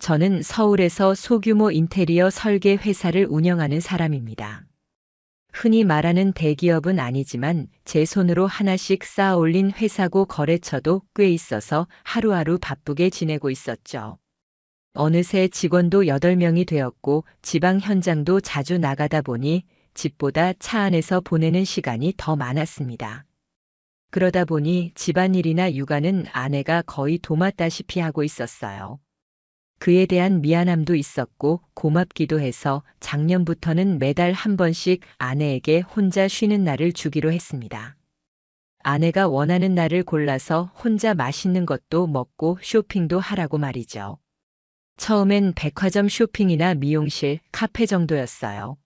저는 서울에서 소규모 인테리어 설계 회사를 운영하는 사람입니다. 흔히 말하는 대기업은 아니지만 제 손으로 하나씩 쌓아 올린 회사고 거래처도 꽤 있어서 하루하루 바쁘게 지내고 있었죠. 어느새 직원도 8명이 되었고 지방 현장도 자주 나가다 보니 집보다 차 안에서 보내는 시간이 더 많았습니다. 그러다 보니 집안일이나 육아는 아내가 거의 도맡다시피 하고 있었어요. 그에 대한 미안함도 있었고 고맙기도 해서 작년부터는 매달 한 번씩 아내에게 혼자 쉬는 날을 주기로 했습니다. 아내가 원하는 날을 골라서 혼자 맛있는 것도 먹고 쇼핑도 하라고 말이죠. 처음엔 백화점 쇼핑이나 미용실, 카페 정도였어요.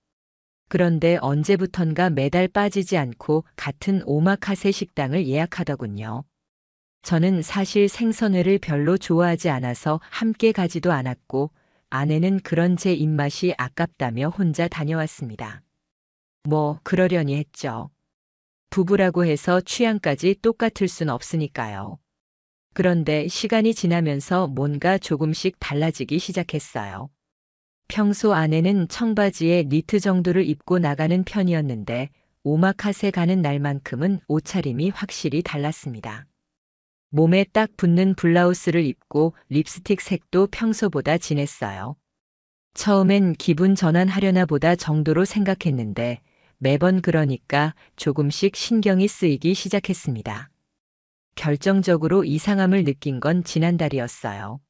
그런데 언제부턴가 매달 빠지지 않고 같은 오마카세 식당을 예약하더군요. 저는 사실 생선회를 별로 좋아하지 않아서 함께 가지도 않았고 아내는 그런 제 입맛이 아깝다며 혼자 다녀왔습니다. 뭐 그러려니 했죠. 부부라고 해서 취향까지 똑같을 순 없으니까요. 그런데 시간이 지나면서 뭔가 조금씩 달라지기 시작했어요. 평소 아내는 청바지에 니트 정도를 입고 나가는 편이었는데 오마카세 가는 날만큼은 옷차림이 확실히 달랐습니다. 몸에 딱 붙는 블라우스를 입고 립스틱 색도 평소보다 진했어요. 처음엔 기분 전환하려나 보다 정도로 생각했는데 매번 그러니까 조금씩 신경이 쓰이기 시작했습니다. 결정적으로 이상함을 느낀 건 지난달이었어요.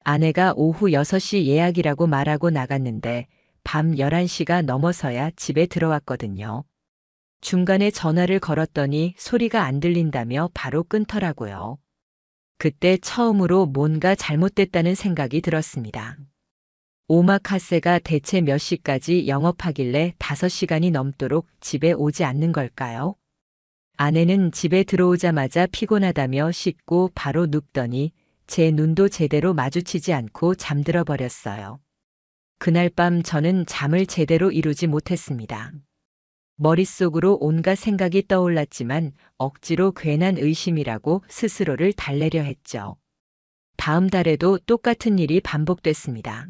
아내가 오후 6시 예약이라고 말하고 나갔는데 밤 11시가 넘어서야 집에 들어왔거든요. 중간에 전화를 걸었더니 소리가 안 들린다며 바로 끊더라고요. 그때 처음으로 뭔가 잘못됐다는 생각이 들었습니다. 오마카세가 대체 몇 시까지 영업하길래 5시간이 넘도록 집에 오지 않는 걸까요? 아내는 집에 들어오자마자 피곤하다며 씻고 바로 눕더니 제 눈도 제대로 마주치지 않고 잠들어 버렸어요. 그날 밤 저는 잠을 제대로 이루지 못했습니다. 머릿속으로 온갖 생각이 떠올랐지만 억지로 괜한 의심이라고 스스로를 달래려 했죠. 다음 달에도 똑같은 일이 반복됐습니다.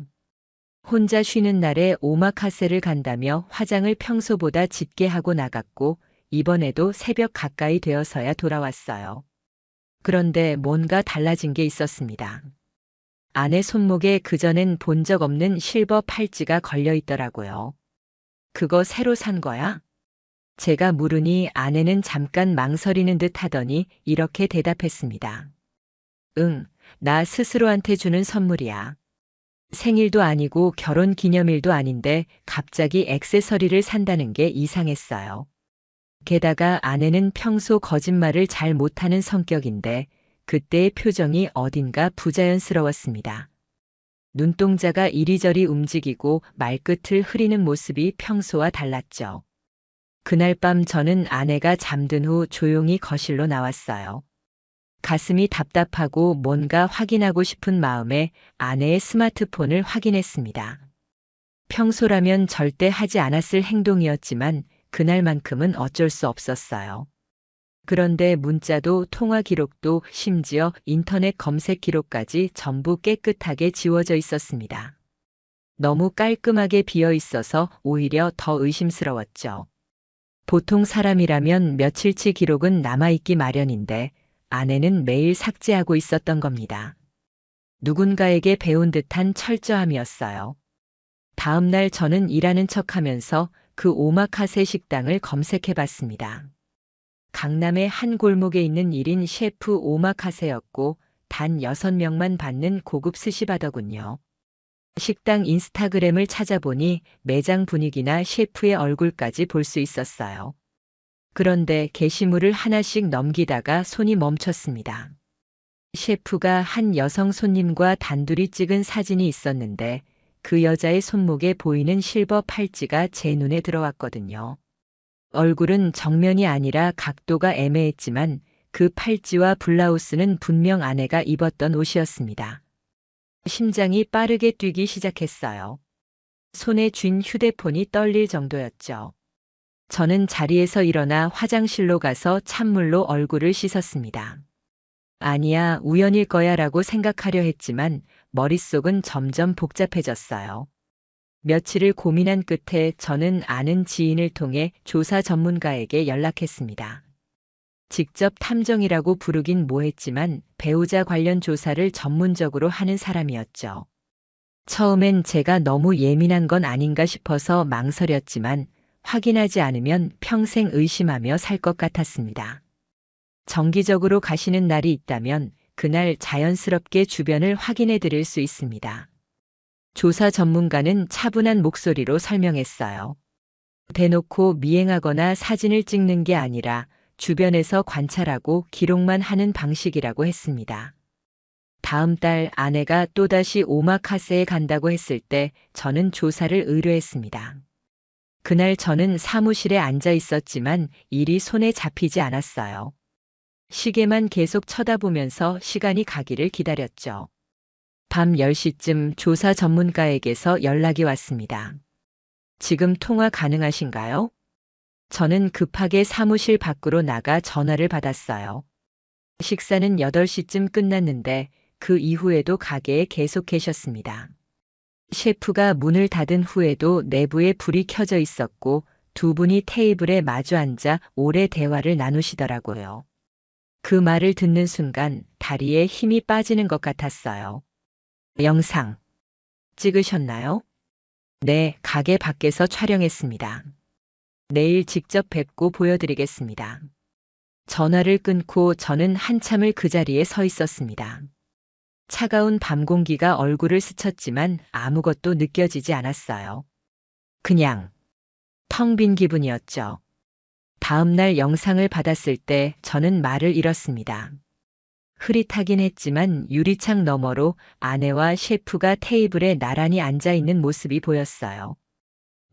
혼자 쉬는 날에 오마카세를 간다며 화장을 평소보다 짙게 하고 나갔고 이번에도 새벽 가까이 되어서야 돌아왔어요. 그런데 뭔가 달라진 게 있었습니다. 아내 손목에 그전엔 본 적 없는 실버 팔찌가 걸려 있더라고요. 그거 새로 산 거야? 제가 물으니 아내는 잠깐 망설이는 듯 하더니 이렇게 대답했습니다. 응, 나 스스로한테 주는 선물이야. 생일도 아니고 결혼 기념일도 아닌데 갑자기 액세서리를 산다는 게 이상했어요. 게다가 아내는 평소 거짓말을 잘 못하는 성격인데 그때의 표정이 어딘가 부자연스러웠습니다. 눈동자가 이리저리 움직이고 말끝을 흐리는 모습이 평소와 달랐죠. 그날 밤 저는 아내가 잠든 후 조용히 거실로 나왔어요. 가슴이 답답하고 뭔가 확인하고 싶은 마음에 아내의 스마트폰을 확인했습니다. 평소라면 절대 하지 않았을 행동이었지만 그날만큼은 어쩔 수 없었어요. 그런데 문자도 통화 기록도 심지어 인터넷 검색 기록까지 전부 깨끗하게 지워져 있었습니다. 너무 깔끔하게 비어 있어서 오히려 더 의심스러웠죠. 보통 사람이라면 며칠치 기록은 남아있기 마련인데 아내는 매일 삭제하고 있었던 겁니다. 누군가에게 배운 듯한 철저함이었어요. 다음 날 저는 일하는 척하면서 그 오마카세 식당을 검색해 봤습니다. 강남의 한 골목에 있는 1인 셰프 오마카세였고 단 6명만 받는 고급 스시바더군요. 식당 인스타그램을 찾아보니 매장 분위기나 셰프의 얼굴까지 볼 수 있었어요. 그런데 게시물을 하나씩 넘기다가 손이 멈췄습니다. 셰프가 한 여성 손님과 단둘이 찍은 사진이 있었는데 그 여자의 손목에 보이는 실버 팔찌가 제 눈에 들어왔거든요. 얼굴은 정면이 아니라 각도가 애매했지만 그 팔찌와 블라우스는 분명 아내가 입었던 옷이었습니다. 심장이 빠르게 뛰기 시작했어요. 손에 쥔 휴대폰이 떨릴 정도였죠. 저는 자리에서 일어나 화장실로 가서 찬물로 얼굴을 씻었습니다. 아니야, 우연일 거야 라고 생각하려 했지만 머릿속은 점점 복잡해졌어요. 며칠을 고민한 끝에 저는 아는 지인을 통해 조사 전문가에게 연락했습니다. 직접 탐정이라고 부르긴 뭐했지만 배우자 관련 조사를 전문적으로 하는 사람이었죠. 처음엔 제가 너무 예민한 건 아닌가 싶어서 망설였지만 확인하지 않으면 평생 의심하며 살 것 같았습니다. 정기적으로 가시는 날이 있다면 그날 자연스럽게 주변을 확인해 드릴 수 있습니다. 조사 전문가는 차분한 목소리로 설명했어요. 대놓고 미행하거나 사진을 찍는 게 아니라 주변에서 관찰하고 기록만 하는 방식이라고 했습니다. 다음 달 아내가 또다시 오마카세에 간다고 했을 때 저는 조사를 의뢰했습니다. 그날 저는 사무실에 앉아 있었지만 일이 손에 잡히지 않았어요. 시계만 계속 쳐다보면서 시간이 가기를 기다렸죠. 밤 10시쯤 조사 전문가에게서 연락이 왔습니다. 지금 통화 가능하신가요? 저는 급하게 사무실 밖으로 나가 전화를 받았어요. 식사는 8시쯤 끝났는데 그 이후에도 가게에 계속 계셨습니다. 셰프가 문을 닫은 후에도 내부에 불이 켜져 있었고 두 분이 테이블에 마주 앉아 오래 대화를 나누시더라고요. 그 말을 듣는 순간 다리에 힘이 빠지는 것 같았어요. 영상 찍으셨나요? 네, 가게 밖에서 촬영했습니다. 내일 직접 뵙고 보여드리겠습니다. 전화를 끊고 저는 한참을 그 자리에 서 있었습니다. 차가운 밤 공기가 얼굴을 스쳤지만 아무것도 느껴지지 않았어요. 그냥 텅 빈 기분이었죠. 다음 날 영상을 받았을 때 저는 말을 잃었습니다. 흐릿하긴 했지만 유리창 너머로 아내와 셰프가 테이블에 나란히 앉아 있는 모습이 보였어요.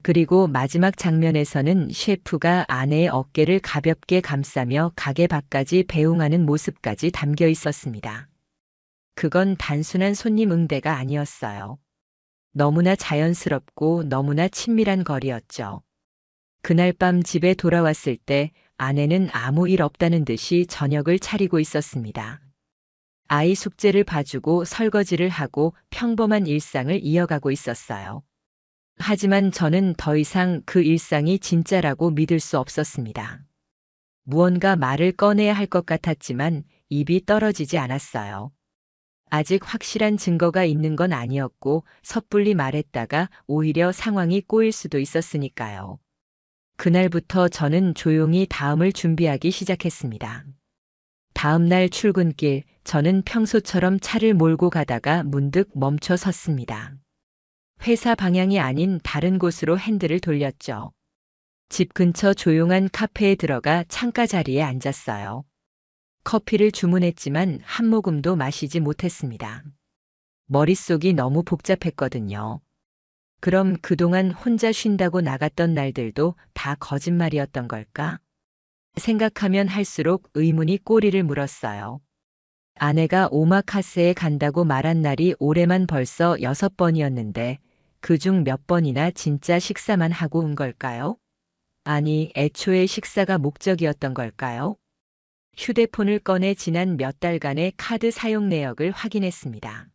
그리고 마지막 장면에서는 셰프가 아내의 어깨를 가볍게 감싸며 가게 밖까지 배웅하는 모습까지 담겨 있었습니다. 그건 단순한 손님 응대가 아니었어요. 너무나 자연스럽고 너무나 친밀한 거리였죠. 그날 밤 집에 돌아왔을 때 아내는 아무 일 없다는 듯이 저녁을 차리고 있었습니다. 아이 숙제를 봐주고 설거지를 하고 평범한 일상을 이어가고 있었어요. 하지만 저는 더 이상 그 일상이 진짜라고 믿을 수 없었습니다. 무언가 말을 꺼내야 할 것 같았지만 입이 떨어지지 않았어요. 아직 확실한 증거가 있는 건 아니었고 섣불리 말했다가 오히려 상황이 꼬일 수도 있었으니까요. 그날부터 저는 조용히 다음을 준비하기 시작했습니다. 다음 날 출근길, 저는 평소처럼 차를 몰고 가다가 문득 멈춰 섰습니다. 회사 방향이 아닌 다른 곳으로 핸들을 돌렸죠. 집 근처 조용한 카페에 들어가 창가 자리에 앉았어요. 커피를 주문했지만 한 모금도 마시지 못했습니다. 머릿속이 너무 복잡했거든요. 그럼 그동안 혼자 쉰다고 나갔던 날들도 다 거짓말이었던 걸까? 생각하면 할수록 의문이 꼬리를 물었어요. 아내가 오마카세에 간다고 말한 날이 올해만 벌써 6번이었는데 그중 몇 번이나 진짜 식사만 하고 온 걸까요? 아니, 애초에 식사가 목적이었던 걸까요? 휴대폰을 꺼내 지난 몇 달간의 카드 사용 내역을 확인했습니다.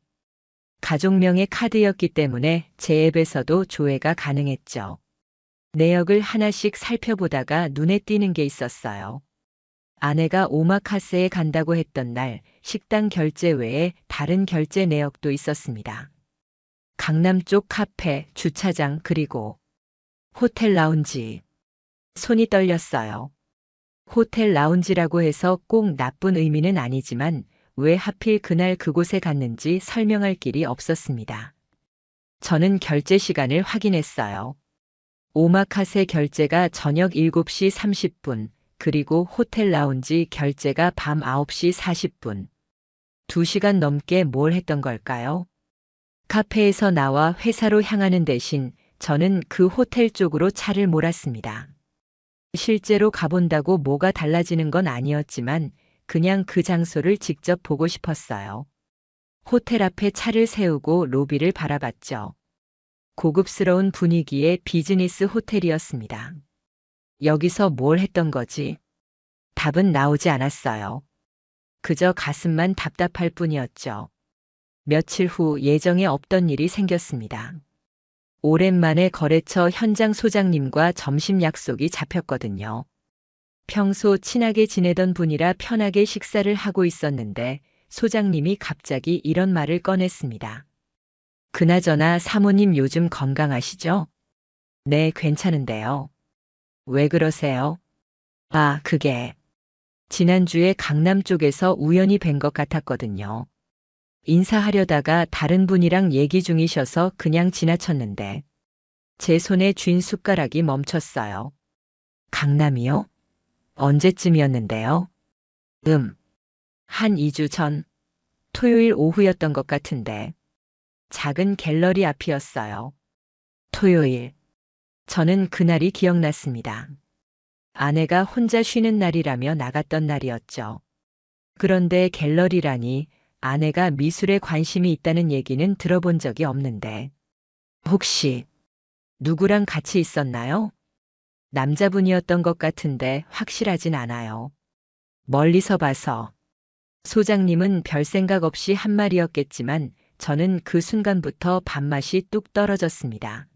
가족명의 카드였기 때문에 제 앱에서도 조회가 가능했죠. 내역을 하나씩 살펴보다가 눈에 띄는 게 있었어요. 아내가 오마카세에 간다고 했던 날 식당 결제 외에 다른 결제 내역도 있었습니다. 강남 쪽 카페, 주차장, 그리고 호텔 라운지. 손이 떨렸어요. 호텔 라운지라고 해서 꼭 나쁜 의미는 아니지만 왜 하필 그날 그곳에 갔는지 설명할 길이 없었습니다. 저는 결제 시간을 확인했어요. 오마카세 결제가 저녁 7시 30분, 그리고 호텔 라운지 결제가 밤 9시 40분. 2시간 넘게 뭘 했던 걸까요? 카페에서 나와 회사로 향하는 대신 저는 그 호텔 쪽으로 차를 몰았습니다. 실제로 가본다고 뭐가 달라지는 건 아니었지만 그냥 그 장소를 직접 보고 싶었어요. 호텔 앞에 차를 세우고 로비를 바라봤죠. 고급스러운 분위기의 비즈니스 호텔이었습니다. 여기서 뭘 했던 거지? 답은 나오지 않았어요. 그저 가슴만 답답할 뿐이었죠. 며칠 후 예정에 없던 일이 생겼습니다. 오랜만에 거래처 현장 소장님과 점심 약속이 잡혔거든요. 평소 친하게 지내던 분이라 편하게 식사를 하고 있었는데 소장님이 갑자기 이런 말을 꺼냈습니다. 그나저나 사모님 요즘 건강하시죠? 네, 괜찮은데요. 왜 그러세요? 아, 그게 지난주에 강남 쪽에서 우연히 뵌 것 같았거든요. 인사하려다가 다른 분이랑 얘기 중이셔서 그냥 지나쳤는데 제 손에 쥔 숟가락이 멈췄어요. 강남이요? 언제쯤이었는데요? 한 2주 전, 토요일 오후였던 것 같은데 작은 갤러리 앞이었어요. 토요일. 저는 그날이 기억났습니다. 아내가 혼자 쉬는 날이라며 나갔던 날이었죠. 그런데 갤러리라니 아내가 미술에 관심이 있다는 얘기는 들어본 적이 없는데 혹시 누구랑 같이 있었나요? 남자분이었던 것 같은데 확실하진 않아요. 멀리서 봐서 소장님은 별 생각 없이 한 말이었겠지만 저는 그 순간부터 밥맛이 뚝 떨어졌습니다.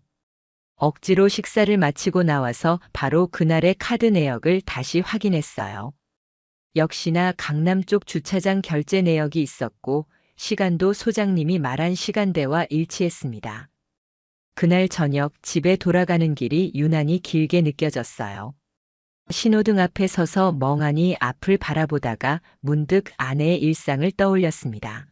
억지로 식사를 마치고 나와서 바로 그날의 카드 내역을 다시 확인했어요. 역시나 강남 쪽 주차장 결제 내역이 있었고 시간도 소장님이 말한 시간대와 일치했습니다. 그날 저녁 집에 돌아가는 길이 유난히 길게 느껴졌어요. 신호등 앞에 서서 멍하니 앞을 바라보다가 문득 아내의 일상을 떠올렸습니다.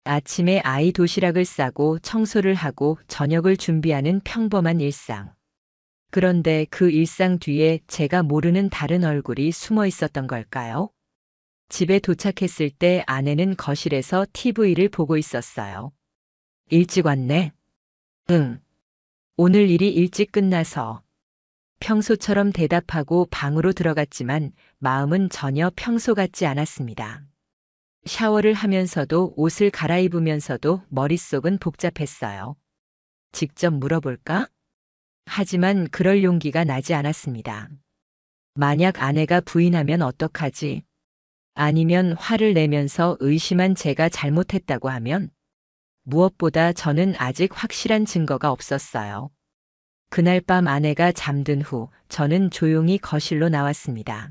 아침에 아이 도시락을 싸고 청소를 하고 저녁을 준비하는 평범한 일상. 그런데 그 일상 뒤에 제가 모르는 다른 얼굴이 숨어 있었던 걸까요? 집에 도착했을 때 아내는 거실에서 TV를 보고 있었어요. 일찍 왔네? 응. 오늘 일이 일찍 끝나서. 평소처럼 대답하고 방으로 들어갔지만 마음은 전혀 평소 같지 않았습니다. 샤워를 하면서도 옷을 갈아입으면서도 머릿속은 복잡했어요. 직접 물어볼까? 하지만 그럴 용기가 나지 않았습니다. 만약 아내가 부인하면 어떡하지? 아니면 화를 내면서 의심한 제가 잘못했다고 하면? 무엇보다 저는 아직 확실한 증거가 없었어요. 그날 밤 아내가 잠든 후 저는 조용히 거실로 나왔습니다.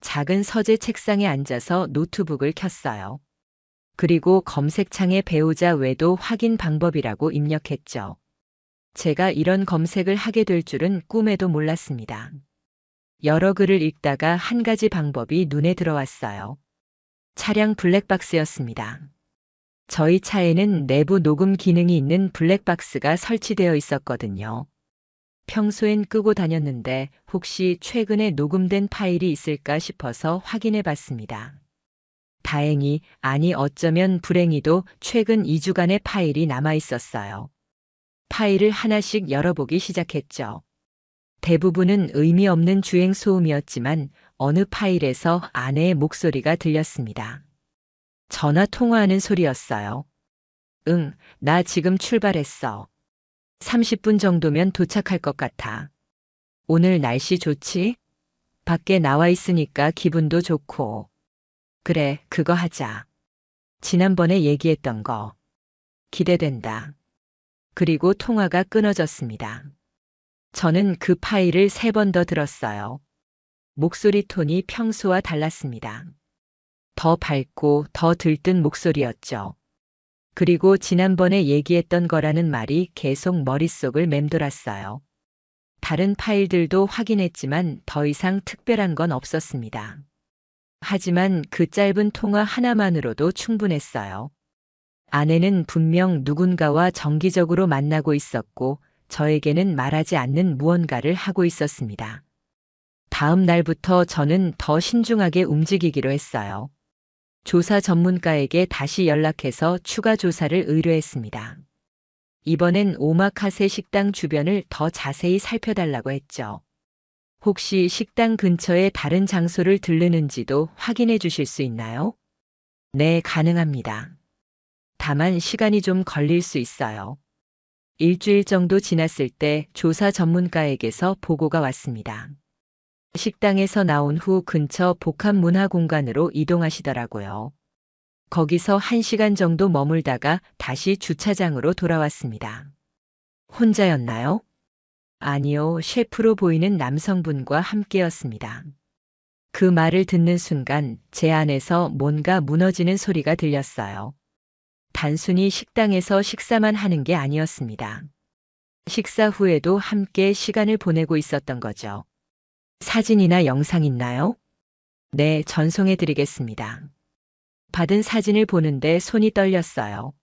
작은 서재 책상에 앉아서 노트북을 켰어요. 그리고 검색창에 배우자 외도 확인 방법이라고 입력했죠. 제가 이런 검색을 하게 될 줄은 꿈에도 몰랐습니다. 여러 글을 읽다가 한 가지 방법이 눈에 들어왔어요. 차량 블랙박스였습니다. 저희 차에는 내부 녹음 기능이 있는 블랙박스가 설치되어 있었거든요. 평소엔 끄고 다녔는데 혹시 최근에 녹음된 파일이 있을까 싶어서 확인해 봤습니다. 다행히, 아니 어쩌면 불행히도 최근 2주간의 파일이 남아 있었어요. 파일을 하나씩 열어보기 시작했죠. 대부분은 의미 없는 주행 소음이었지만 어느 파일에서 아내의 목소리가 들렸습니다. 전화 통화하는 소리였어요. 응, 나 지금 출발했어. 30분 정도면 도착할 것 같아. 오늘 날씨 좋지? 밖에 나와 있으니까 기분도 좋고. 그래, 그거 하자. 지난번에 얘기했던 거. 기대된다. 그리고 통화가 끊어졌습니다. 저는 그 파일을 3번 더 들었어요. 목소리 톤이 평소와 달랐습니다. 더 밝고 더 들뜬 목소리였죠. 그리고 지난번에 얘기했던 거라는 말이 계속 머릿속을 맴돌았어요. 다른 파일들도 확인했지만 더 이상 특별한 건 없었습니다. 하지만 그 짧은 통화 하나만으로도 충분했어요. 아내는 분명 누군가와 정기적으로 만나고 있었고 저에게는 말하지 않는 무언가를 하고 있었습니다. 다음 날부터 저는 더 신중하게 움직이기로 했어요. 조사 전문가에게 다시 연락해서 추가 조사를 의뢰했습니다. 이번엔 오마카세 식당 주변을 더 자세히 살펴달라고 했죠. 혹시 식당 근처에 다른 장소를 들르는지도 확인해 주실 수 있나요? 네, 가능합니다. 다만 시간이 좀 걸릴 수 있어요. 일주일 정도 지났을 때 조사 전문가에게서 보고가 왔습니다. 식당에서 나온 후 근처 복합문화 공간으로 이동하시더라고요. 거기서 1시간 정도 머물다가 다시 주차장으로 돌아왔습니다. 혼자였나요? 아니요, 셰프로 보이는 남성분과 함께였습니다. 그 말을 듣는 순간 제 안에서 뭔가 무너지는 소리가 들렸어요. 단순히 식당에서 식사만 하는 게 아니었습니다. 식사 후에도 함께 시간을 보내고 있었던 거죠. 사진이나 영상 있나요? 네, 전송해 드리겠습니다. 받은 사진을 보는데 손이 떨렸어요.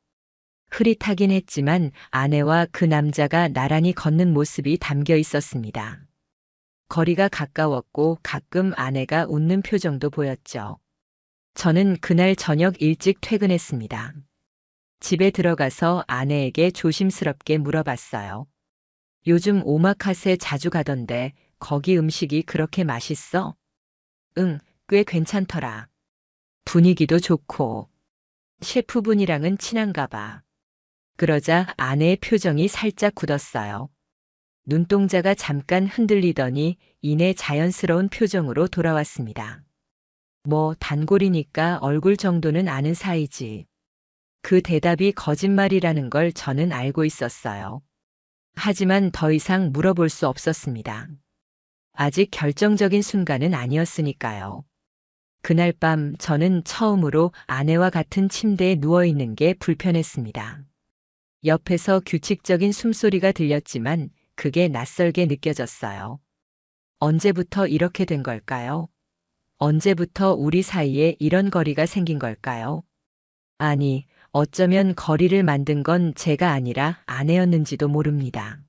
흐릿하긴 했지만 아내와 그 남자가 나란히 걷는 모습이 담겨 있었습니다. 거리가 가까웠고 가끔 아내가 웃는 표정도 보였죠. 저는 그날 저녁 일찍 퇴근했습니다. 집에 들어가서 아내에게 조심스럽게 물어봤어요. 요즘 오마카세 자주 가던데 거기 음식이 그렇게 맛있어? 응, 꽤 괜찮더라. 분위기도 좋고 셰프분이랑은 친한가 봐. 그러자 아내의 표정이 살짝 굳었어요. 눈동자가 잠깐 흔들리더니 이내 자연스러운 표정으로 돌아왔습니다. 뭐 단골이니까 얼굴 정도는 아는 사이지. 그 대답이 거짓말이라는 걸 저는 알고 있었어요. 하지만 더 이상 물어볼 수 없었습니다. 아직 결정적인 순간은 아니었으니까요. 그날 밤 저는 처음으로 아내와 같은 침대에 누워있는 게 불편했습니다. 옆에서 규칙적인 숨소리가 들렸지만 그게 낯설게 느껴졌어요. 언제부터 이렇게 된 걸까요? 언제부터 우리 사이에 이런 거리가 생긴 걸까요? 아니, 어쩌면 거리를 만든 건 제가 아니라 아내였는지도 모릅니다.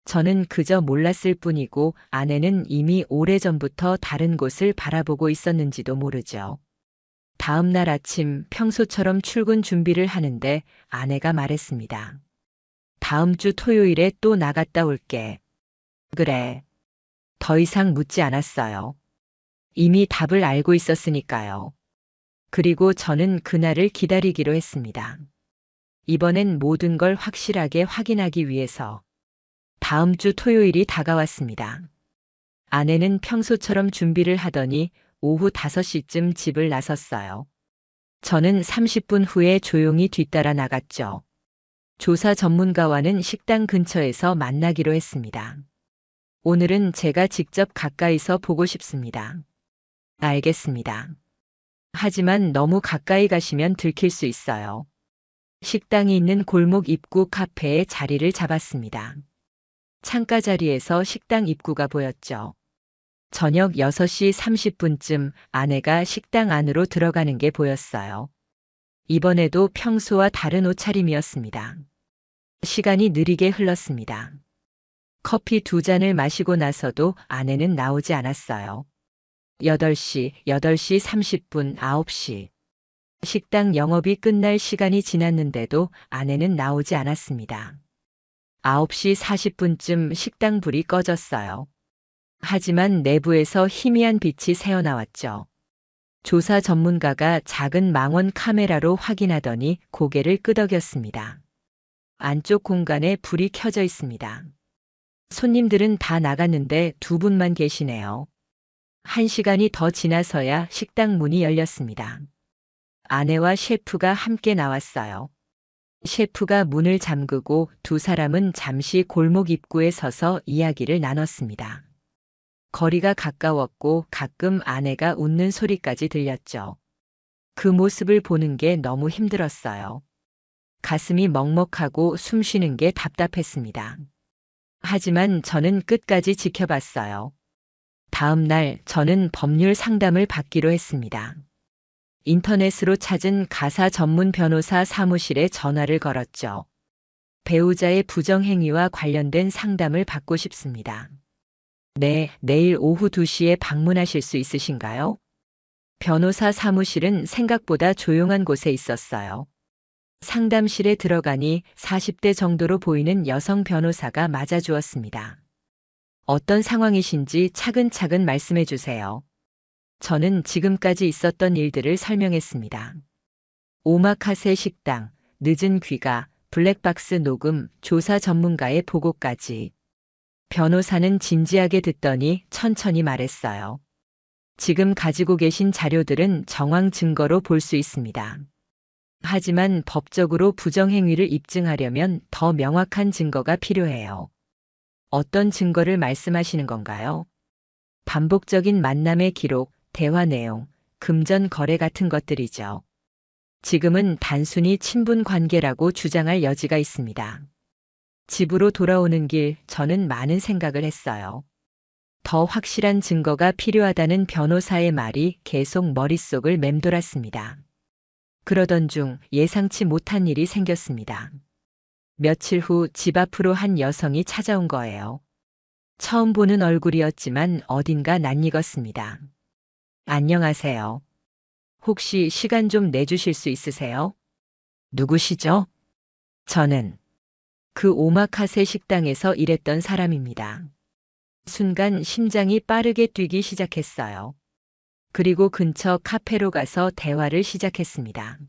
저는 그저 몰랐을 뿐이고 아내는 이미 오래전부터 다른 곳을 바라보고 있었는지도 모르죠. 다음 날 아침 평소처럼 출근 준비를 하는데 아내가 말했습니다. 다음 주 토요일에 또 나갔다 올게. 그래. 더 이상 묻지 않았어요. 이미 답을 알고 있었으니까요. 그리고 저는 그날을 기다리기로 했습니다. 이번엔 모든 걸 확실하게 확인하기 위해서. 다음 주 토요일이 다가왔습니다. 아내는 평소처럼 준비를 하더니 오후 5시쯤 집을 나섰어요. 저는 30분 후에 조용히 뒤따라 나갔죠. 조사 전문가와는 식당 근처에서 만나기로 했습니다. 오늘은 제가 직접 가까이서 보고 싶습니다. 알겠습니다. 하지만 너무 가까이 가시면 들킬 수 있어요. 식당이 있는 골목 입구 카페에 자리를 잡았습니다. 창가 자리에서 식당 입구가 보였죠. 저녁 6시 30분쯤 아내가 식당 안으로 들어가는 게 보였어요. 이번에도 평소와 다른 옷차림이었습니다. 시간이 느리게 흘렀습니다. 커피 2잔을 마시고 나서도 아내는 나오지 않았어요. 8시, 8시 30분, 9시. 식당 영업이 끝날 시간이 지났는데도 아내는 나오지 않았습니다. 9시 40분쯤 식당 불이 꺼졌어요. 하지만 내부에서 희미한 빛이 새어나왔죠. 조사 전문가가 작은 망원 카메라로 확인하더니 고개를 끄덕였습니다. 안쪽 공간에 불이 켜져 있습니다. 손님들은 다 나갔는데 2분만 계시네요. 1시간이 더 지나서야 식당 문이 열렸습니다. 아내와 셰프가 함께 나왔어요. 셰프가 문을 잠그고 2 사람은 잠시 골목 입구에 서서 이야기를 나눴습니다. 거리가 가까웠고 가끔 아내가 웃는 소리까지 들렸죠. 그 모습을 보는 게 너무 힘들었어요. 가슴이 먹먹하고 숨 쉬는 게 답답했습니다. 하지만 저는 끝까지 지켜봤어요. 다음 날 저는 법률 상담을 받기로 했습니다. 인터넷으로 찾은 가사 전문 변호사 사무실에 전화를 걸었죠. 배우자의 부정행위와 관련된 상담을 받고 싶습니다. 네, 내일 오후 2시에 방문하실 수 있으신가요? 변호사 사무실은 생각보다 조용한 곳에 있었어요. 상담실에 들어가니 40대 정도로 보이는 여성 변호사가 맞아주었습니다. 어떤 상황이신지 차근차근 말씀해 주세요. 저는 지금까지 있었던 일들을 설명했습니다. 오마카세 식당, 늦은 귀가, 블랙박스 녹음, 조사 전문가의 보고까지. 변호사는 진지하게 듣더니 천천히 말했어요. 지금 가지고 계신 자료들은 정황 증거로 볼 수 있습니다. 하지만 법적으로 부정행위를 입증하려면 더 명확한 증거가 필요해요. 어떤 증거를 말씀하시는 건가요? 반복적인 만남의 기록, 대화 내용, 금전 거래 같은 것들이죠. 지금은 단순히 친분 관계라고 주장할 여지가 있습니다. 집으로 돌아오는 길, 저는 많은 생각을 했어요. 더 확실한 증거가 필요하다는 변호사의 말이 계속 머릿속을 맴돌았습니다. 그러던 중 예상치 못한 일이 생겼습니다. 며칠 후 집 앞으로 한 여성이 찾아온 거예요. 처음 보는 얼굴이었지만 어딘가 낯익었습니다. 안녕하세요. 혹시 시간 좀 내주실 수 있으세요? 누구시죠? 저는 그 오마카세 식당에서 일했던 사람입니다. 순간 심장이 빠르게 뛰기 시작했어요. 그리고 근처 카페로 가서 대화를 시작했습니다.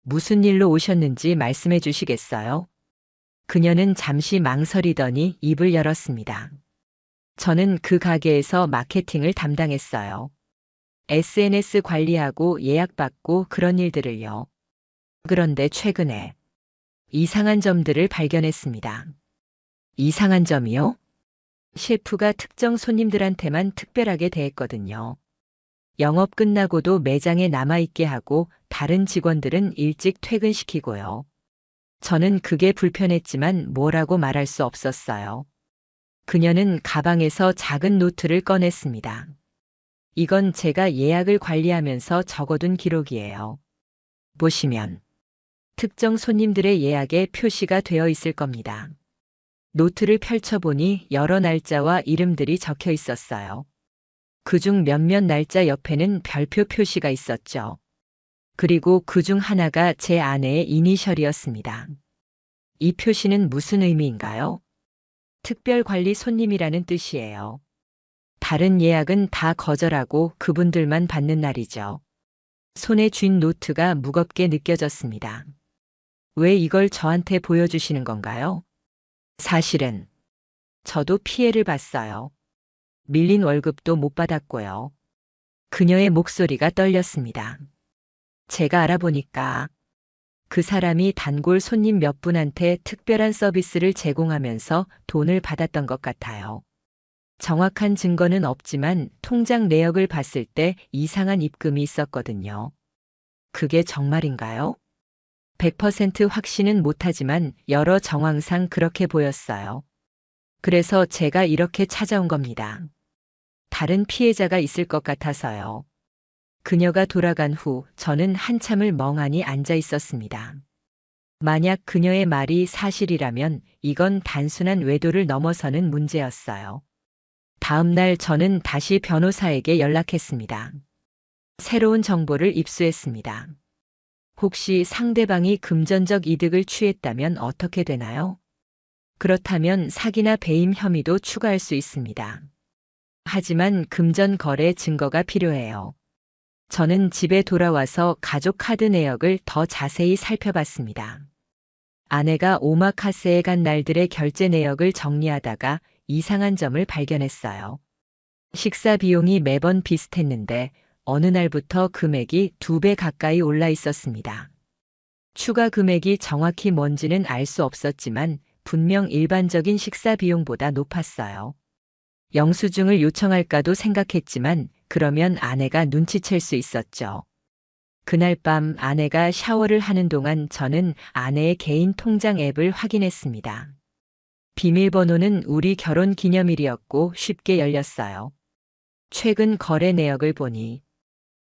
무슨 일로 오셨는지 말씀해 주시겠어요? 그녀는 잠시 망설이더니 입을 열었습니다. 저는 그 가게에서 마케팅을 담당했어요. SNS 관리하고 예약받고 그런 일들을요. 그런데 최근에 이상한 점들을 발견했습니다. 이상한 점이요? 셰프가 특정 손님들한테만 특별하게 대했거든요. 영업 끝나고도 매장에 남아있게 하고 다른 직원들은 일찍 퇴근시키고요. 저는 그게 불편했지만 뭐라고 말할 수 없었어요. 그녀는 가방에서 작은 노트를 꺼냈습니다. 이건 제가 예약을 관리하면서 적어둔 기록이에요. 보시면 특정 손님들의 예약에 표시가 되어 있을 겁니다. 노트를 펼쳐보니 여러 날짜와 이름들이 적혀 있었어요. 그중 몇몇 날짜 옆에는 별표 표시가 있었죠. 그리고 그중 하나가 제 아내의 이니셜이었습니다. 이 표시는 무슨 의미인가요? 특별관리 손님이라는 뜻이에요. 다른 예약은 다 거절하고 그분들만 받는 날이죠. 손에 쥔 노트가 무겁게 느껴졌습니다. 왜 이걸 저한테 보여주시는 건가요? 사실은 저도 피해를 봤어요. 밀린 월급도 못 받았고요. 그녀의 목소리가 떨렸습니다. 제가 알아보니까 그 사람이 단골 손님 몇 분한테 특별한 서비스를 제공하면서 돈을 받았던 것 같아요. 정확한 증거는 없지만 통장 내역을 봤을 때 이상한 입금이 있었거든요. 그게 정말인가요? 100% 확신은 못하지만 여러 정황상 그렇게 보였어요. 그래서 제가 이렇게 찾아온 겁니다. 다른 피해자가 있을 것 같아서요. 그녀가 돌아간 후 저는 한참을 멍하니 앉아 있었습니다. 만약 그녀의 말이 사실이라면 이건 단순한 외도를 넘어서는 문제였어요. 다음 날 저는 다시 변호사에게 연락했습니다. 새로운 정보를 입수했습니다. 혹시 상대방이 금전적 이득을 취했다면 어떻게 되나요? 그렇다면 사기나 배임 혐의도 추가할 수 있습니다. 하지만 금전 거래 증거가 필요해요. 저는 집에 돌아와서 가족 카드 내역을 더 자세히 살펴봤습니다. 아내가 오마카세에 간 날들의 결제 내역을 정리하다가 이상한 점을 발견했어요. 식사 비용이 매번 비슷했는데 어느 날부터 금액이 2배 가까이 올라 있었습니다. 추가 금액이 정확히 뭔지는 알 수 없었지만 분명 일반적인 식사 비용보다 높았어요. 영수증을 요청할까도 생각했지만 그러면 아내가 눈치챌 수 있었죠. 그날 밤 아내가 샤워를 하는 동안 저는 아내의 개인 통장 앱을 확인했습니다. 비밀번호는 우리 결혼 기념일이었고 쉽게 열렸어요. 최근 거래 내역을 보니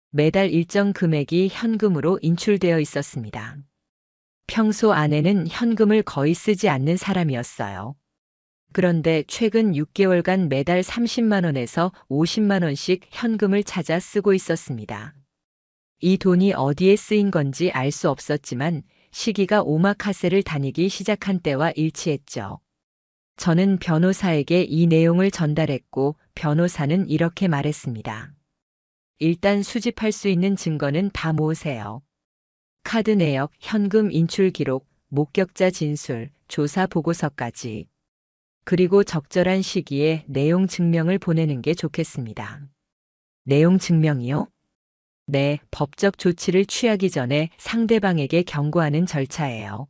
매달 일정 금액이 현금으로 인출되어 있었습니다. 평소 아내는 현금을 거의 쓰지 않는 사람이었어요. 그런데 최근 6개월간 매달 30만 원에서 50만 원씩 현금을 찾아 쓰고 있었습니다. 이 돈이 어디에 쓰인 건지 알 수 없었지만 시기가 오마카세를 다니기 시작한 때와 일치했죠. 저는 변호사에게 이 내용을 전달했고 변호사는 이렇게 말했습니다. 일단 수집할 수 있는 증거는 다 모으세요. 카드 내역, 현금 인출 기록, 목격자 진술, 조사 보고서까지. 그리고 적절한 시기에 내용 증명을 보내는 게 좋겠습니다. 내용 증명이요? 네, 법적 조치를 취하기 전에 상대방에게 경고하는 절차예요.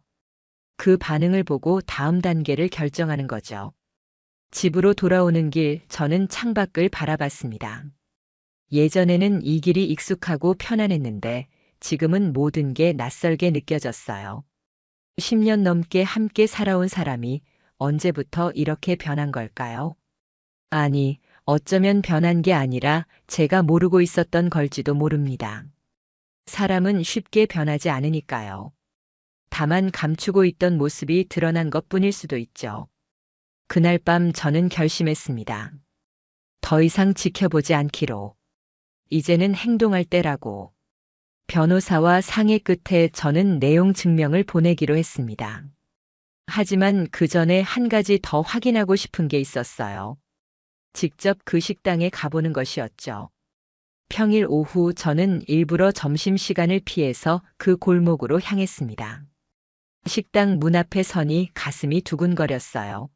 그 반응을 보고 다음 단계를 결정하는 거죠. 집으로 돌아오는 길, 저는 창밖을 바라봤습니다. 예전에는 이 길이 익숙하고 편안했는데 지금은 모든 게 낯설게 느껴졌어요. 10년 넘게 함께 살아온 사람이 언제부터 이렇게 변한 걸까요? 아니, 어쩌면 변한 게 아니라 제가 모르고 있었던 걸지도 모릅니다. 사람은 쉽게 변하지 않으니까요. 다만 감추고 있던 모습이 드러난 것뿐일 수도 있죠. 그날 밤 저는 결심했습니다. 더 이상 지켜보지 않기로. 이제는 행동할 때라고. 변호사와 상의 끝에 저는 내용 증명을 보내기로 했습니다. 하지만 그 전에 한 가지 더 확인하고 싶은 게 있었어요. 직접 그 식당에 가보는 것이었죠. 평일 오후 저는 일부러 점심시간을 피해서 그 골목으로 향했습니다. 식당 문 앞에 서니 가슴이 두근거렸어요.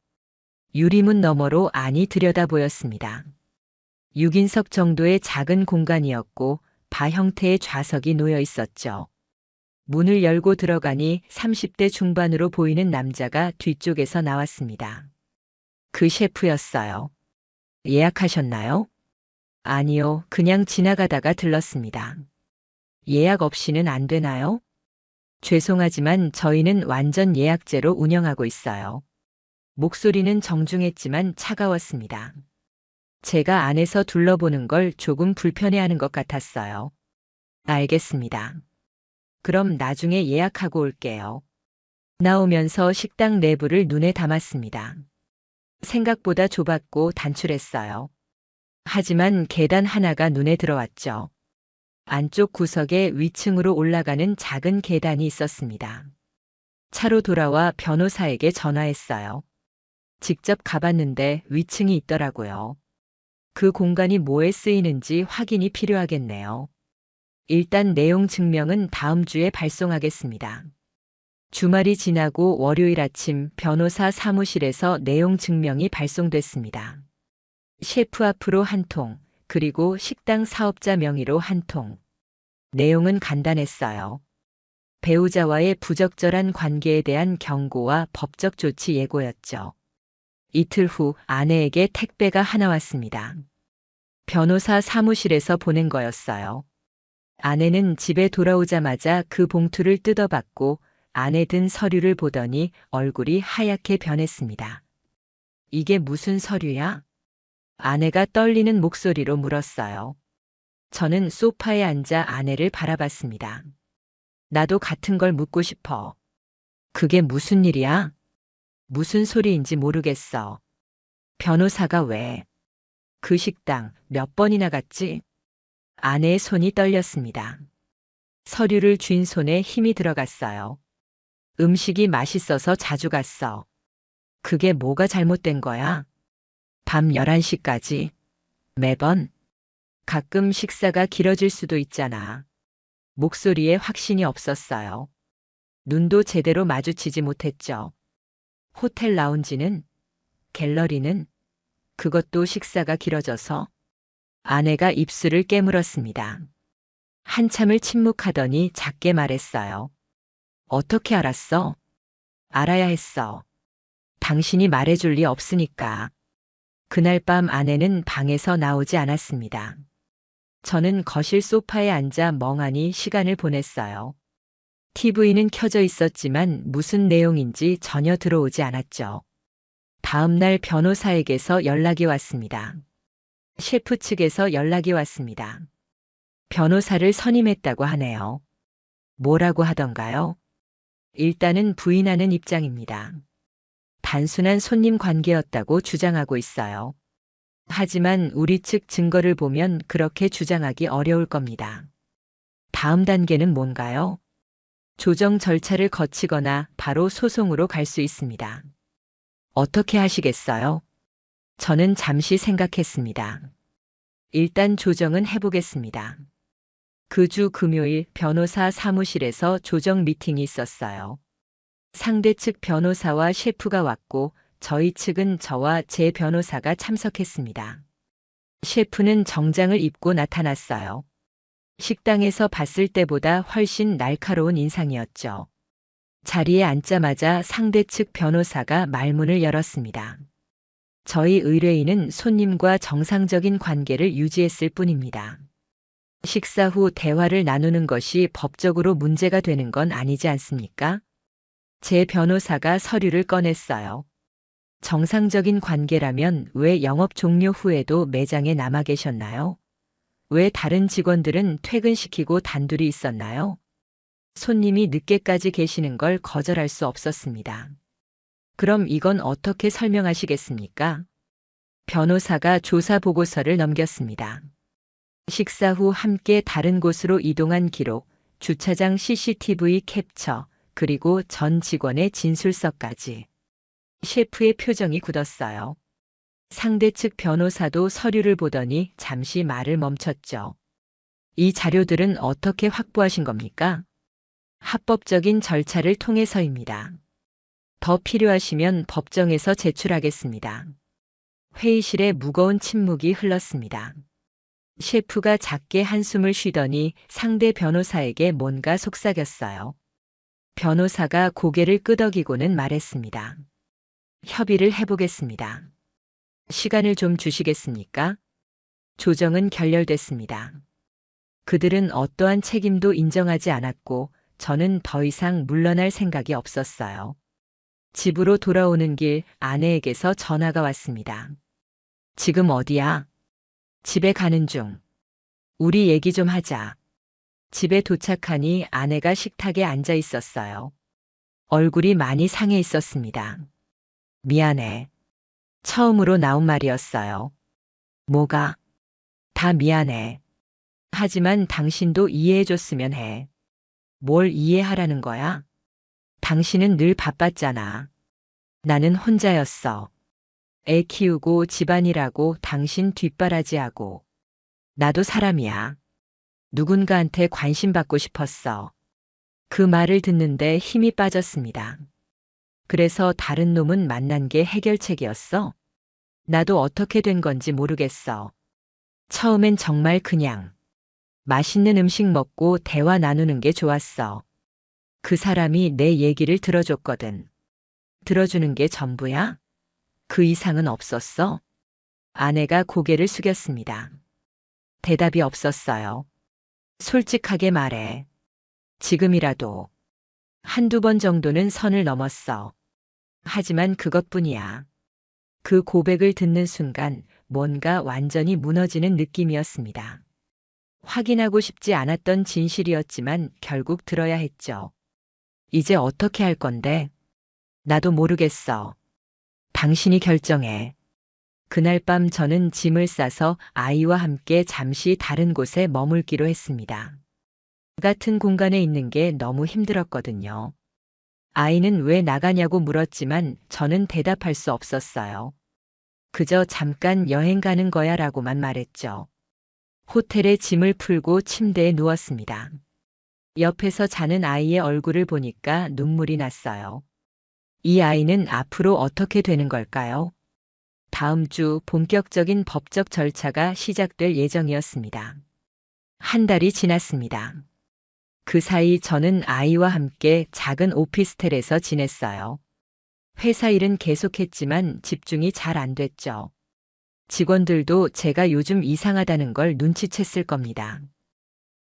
유리문 너머로 안이 들여다 보였습니다. 6인석 정도의 작은 공간이었고 바 형태의 좌석이 놓여 있었죠. 문을 열고 들어가니 30대 중반으로 보이는 남자가 뒤쪽에서 나왔습니다. 그 셰프였어요. 예약하셨나요? 아니요, 그냥 지나가다가 들렀습니다. 예약 없이는 안 되나요? 죄송하지만 저희는 완전 예약제로 운영하고 있어요. 목소리는 정중했지만 차가웠습니다. 제가 안에서 둘러보는 걸 조금 불편해하는 것 같았어요. 알겠습니다. 그럼 나중에 예약하고 올게요. 나오면서 식당 내부를 눈에 담았습니다. 생각보다 좁았고 단출했어요. 하지만 계단 하나가 눈에 들어왔죠. 안쪽 구석에 위층으로 올라가는 작은 계단이 있었습니다. 차로 돌아와 변호사에게 전화했어요. 직접 가봤는데 위층이 있더라고요. 그 공간이 뭐에 쓰이는지 확인이 필요하겠네요. 일단 내용 증명은 다음 주에 발송하겠습니다. 주말이 지나고 월요일 아침 변호사 사무실에서 내용 증명이 발송됐습니다. 셰프 앞으로 한 통, 그리고 식당 사업자 명의로 한 통. 내용은 간단했어요. 배우자와의 부적절한 관계에 대한 경고와 법적 조치 예고였죠. 이틀 후 아내에게 택배가 하나 왔습니다. 변호사 사무실에서 보낸 거였어요. 아내는 집에 돌아오자마자 그 봉투를 뜯어봤고 안에 든 서류를 보더니 얼굴이 하얗게 변했습니다. 이게 무슨 서류야? 아내가 떨리는 목소리로 물었어요. 저는 소파에 앉아 아내를 바라봤습니다. 나도 같은 걸 묻고 싶어. 그게 무슨 일이야? 무슨 소리인지 모르겠어. 변호사가 왜? 그 식당 몇 번이나 갔지? 아내의 손이 떨렸습니다. 서류를 쥔 손에 힘이 들어갔어요. 음식이 맛있어서 자주 갔어. 그게 뭐가 잘못된 거야? 밤 11시까지. 매번? 가끔 식사가 길어질 수도 있잖아. 목소리에 확신이 없었어요. 눈도 제대로 마주치지 못했죠. 호텔 라운지는? 갤러리는? 그것도 식사가 길어져서? 아내가 입술을 깨물었습니다. 한참을 침묵하더니 작게 말했어요. 어떻게 알았어? 알아야 했어. 당신이 말해줄 리 없으니까. 그날 밤 아내는 방에서 나오지 않았습니다. 저는 거실 소파에 앉아 멍하니 시간을 보냈어요. TV는 켜져 있었지만 무슨 내용인지 전혀 들어오지 않았죠. 다음 날 변호사에게서 연락이 왔습니다. 셰프 측에서 연락이 왔습니다. 변호사를 선임했다고 하네요. 뭐라고 하던가요? 일단은 부인하는 입장입니다. 단순한 손님 관계였다고 주장하고 있어요. 하지만 우리 측 증거를 보면 그렇게 주장하기 어려울 겁니다. 다음 단계는 뭔가요? 조정 절차를 거치거나 바로 소송으로 갈 수 있습니다. 어떻게 하시겠어요? 저는 잠시 생각했습니다. 일단 조정은 해보겠습니다. 그 주 금요일 변호사 사무실에서 조정 미팅이 있었어요. 상대 측 변호사와 셰프가 왔고 저희 측은 저와 제 변호사가 참석했습니다. 셰프는 정장을 입고 나타났어요. 식당에서 봤을 때보다 훨씬 날카로운 인상이었죠. 자리에 앉자마자 상대 측 변호사가 말문을 열었습니다. 저희 의뢰인은 손님과 정상적인 관계를 유지했을 뿐입니다. 식사 후 대화를 나누는 것이 법적으로 문제가 되는 건 아니지 않습니까? 제 변호사가 서류를 꺼냈어요. 정상적인 관계라면 왜 영업 종료 후에도 매장에 남아 계셨나요? 왜 다른 직원들은 퇴근시키고 단둘이 있었나요? 손님이 늦게까지 계시는 걸 거절할 수 없었습니다. 그럼 이건 어떻게 설명하시겠습니까? 변호사가 조사 보고서를 넘겼습니다. 식사 후 함께 다른 곳으로 이동한 기록, 주차장 CCTV 캡처, 그리고 전 직원의 진술서까지. 셰프의 표정이 굳었어요. 상대 측 변호사도 서류를 보더니 잠시 말을 멈췄죠. 이 자료들은 어떻게 확보하신 겁니까? 합법적인 절차를 통해서입니다. 더 필요하시면 법정에서 제출하겠습니다. 회의실에 무거운 침묵이 흘렀습니다. 셰프가 작게 한숨을 쉬더니 상대 변호사에게 뭔가 속삭였어요. 변호사가 고개를 끄덕이고는 말했습니다. 협의를 해보겠습니다. 시간을 좀 주시겠습니까? 조정은 결렬됐습니다. 그들은 어떠한 책임도 인정하지 않았고 저는 더 이상 물러날 생각이 없었어요. 집으로 돌아오는 길 아내에게서 전화가 왔습니다. 지금 어디야? 집에 가는 중. 우리 얘기 좀 하자. 집에 도착하니 아내가 식탁에 앉아 있었어요. 얼굴이 많이 상해 있었습니다. 미안해. 처음으로 나온 말이었어요. 뭐가? 다 미안해. 하지만 당신도 이해해줬으면 해. 뭘 이해하라는 거야? 당신은 늘 바빴잖아. 나는 혼자였어. 애 키우고 집안일하고 당신 뒷바라지하고. 나도 사람이야. 누군가한테 관심받고 싶었어. 그 말을 듣는데 힘이 빠졌습니다. 그래서 다른 놈은 만난 게 해결책이었어? 나도 어떻게 된 건지 모르겠어. 처음엔 정말 그냥 맛있는 음식 먹고 대화 나누는 게 좋았어. 그 사람이 내 얘기를 들어줬거든. 들어주는 게 전부야? 그 이상은 없었어? 아내가 고개를 숙였습니다. 대답이 없었어요. 솔직하게 말해. 지금이라도. 한두 번 정도는 선을 넘었어. 하지만 그것뿐이야. 그 고백을 듣는 순간 뭔가 완전히 무너지는 느낌이었습니다. 확인하고 싶지 않았던 진실이었지만 결국 들어야 했죠. 이제 어떻게 할 건데? 나도 모르겠어. 당신이 결정해. 그날 밤 저는 짐을 싸서 아이와 함께 잠시 다른 곳에 머물기로 했습니다. 같은 공간에 있는 게 너무 힘들었거든요. 아이는 왜 나가냐고 물었지만 저는 대답할 수 없었어요. 그저 잠깐 여행 가는 거야 라고만 말했죠. 호텔에 짐을 풀고 침대에 누웠습니다. 옆에서 자는 아이의 얼굴을 보니까 눈물이 났어요. 이 아이는 앞으로 어떻게 되는 걸까요? 다음 주 본격적인 법적 절차가 시작될 예정이었습니다. 한 달이 지났습니다. 그 사이 저는 아이와 함께 작은 오피스텔에서 지냈어요. 회사 일은 계속했지만 집중이 잘 안 됐죠. 직원들도 제가 요즘 이상하다는 걸 눈치챘을 겁니다.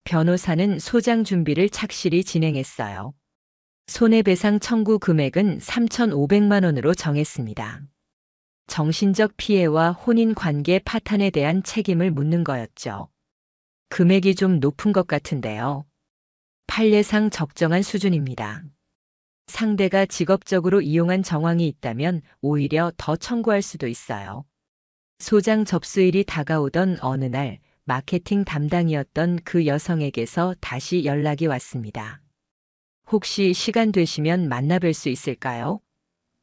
변호사는 소장 준비를 착실히 진행했어요. 손해배상 청구 금액은 3,500만 원으로 정했습니다. 정신적 피해와 혼인관계 파탄에 대한 책임을 묻는 거였죠. 금액이 좀 높은 것 같은데요. 판례상 적정한 수준입니다. 상대가 직업적으로 이용한 정황이 있다면 오히려 더 청구할 수도 있어요. 소장 접수일이 다가오던 어느 날 마케팅 담당이었던 그 여성에게서 다시 연락이 왔습니다. 혹시 시간 되시면 만나뵐 수 있을까요?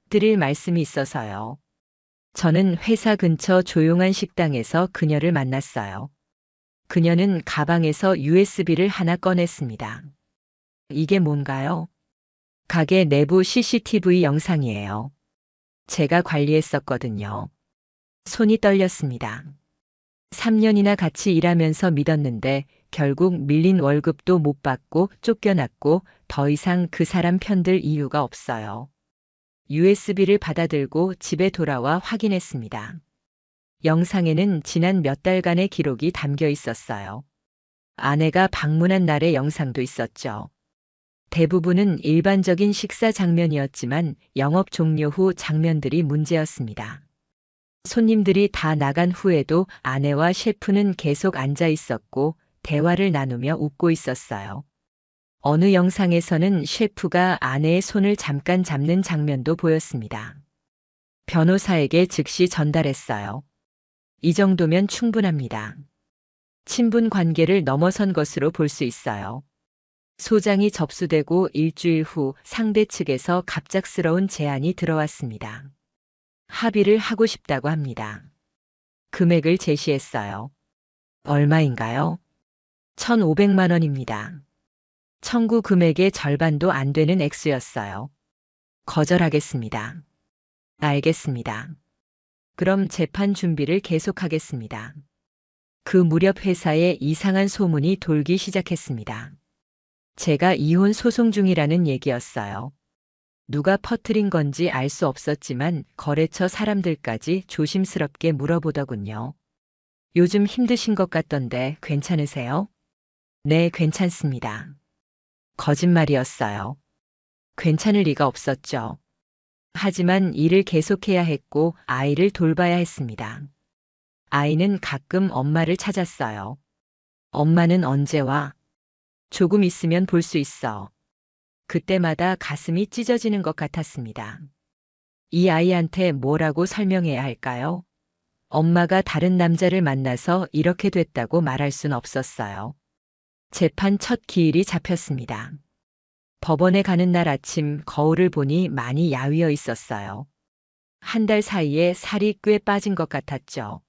드릴 말씀이 있어서요. 저는 회사 근처 조용한 식당에서 그녀를 만났어요. 그녀는 가방에서 USB를 하나 꺼냈습니다. 이게 뭔가요? 가게 내부 CCTV 영상이에요. 제가 관리했었거든요. 손이 떨렸습니다. 3년이나 같이 일하면서 믿었는데 결국 밀린 월급도 못 받고 쫓겨났고 더 이상 그 사람 편들 이유가 없어요. USB를 받아들고 집에 돌아와 확인했습니다. 영상에는 지난 몇 달간의 기록이 담겨 있었어요. 아내가 방문한 날의 영상도 있었죠. 대부분은 일반적인 식사 장면이었지만 영업 종료 후 장면들이 문제였습니다. 손님들이 다 나간 후에도 아내와 셰프는 계속 앉아 있었고 대화를 나누며 웃고 있었어요. 어느 영상에서는 셰프가 아내의 손을 잠깐 잡는 장면도 보였습니다. 변호사에게 즉시 전달했어요. 이 정도면 충분합니다. 친분 관계를 넘어선 것으로 볼 수 있어요. 소장이 접수되고 일주일 후 상대 측에서 갑작스러운 제안이 들어왔습니다. 합의를 하고 싶다고 합니다. 금액을 제시했어요. 얼마인가요? 1,500만 원입니다. 청구 금액의 절반도 안 되는 액수였어요. 거절하겠습니다. 알겠습니다. 그럼 재판 준비를 계속하겠습니다. 그 무렵 회사에 이상한 소문이 돌기 시작했습니다. 제가 이혼 소송 중이라는 얘기였어요. 누가 퍼뜨린 건지 알 수 없었지만 거래처 사람들까지 조심스럽게 물어보더군요. 요즘 힘드신 것 같던데 괜찮으세요? 네, 괜찮습니다. 거짓말이었어요. 괜찮을 리가 없었죠. 하지만 일을 계속해야 했고 아이를 돌봐야 했습니다. 아이는 가끔 엄마를 찾았어요. 엄마는 언제 와? 조금 있으면 볼 수 있어. 그때마다 가슴이 찢어지는 것 같았습니다. 이 아이한테 뭐라고 설명해야 할까요? 엄마가 다른 남자를 만나서 이렇게 됐다고 말할 순 없었어요. 재판 첫 기일이 잡혔습니다. 법원에 가는 날 아침 거울을 보니 많이 야위어 있었어요. 한 달 사이에 살이 꽤 빠진 것 같았죠.